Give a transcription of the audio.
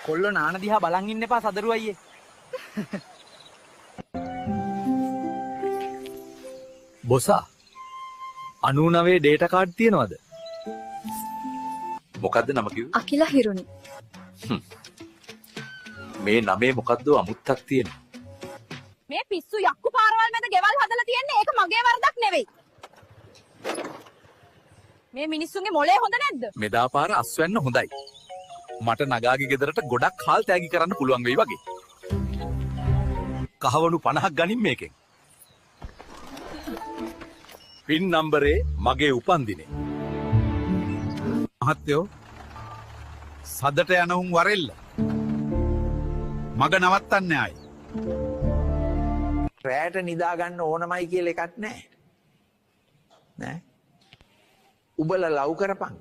කොල්ලෝ නාන දිහා බලන් ඉන්න එපා සදරු අයියේ. බොසා 99 ඩේටා කාඩ් තියනවද? මොකද්ද නම කිව්වේ? අකිලා හිරුනි. මේ නමේ මොකද්ද අමුත්තක් තියෙනවා. මේ පිස්සු යක්කු පාරවල් මැද ගෙවල් හදලා තියන්නේ ඒක මගේ වරදක් නෙවෙයි. මේ මිනිස්සුන්ගේ මොලේ හොඳ නැද්ද? මෙදා පාර අස්වැන්න හොඳයි. මට නගාගේ ගෙදරට ගොඩක් හාල් තෑගි කරන්න පුළුවන් වෙයි වගේ. කහවණු 50ක් ගනින් මේකෙන්. පින් නම්බරේ මගේ උපන්දිනේ. මහත්තයෝ සදට යනවුන් වරෙල්ල. මග නවත්තන්නේ ආයි. රෑට නිදාගන්න ඕනමයි කියලා එකක් නැහැ. නෑ. උඹලා ලව් කරපන්.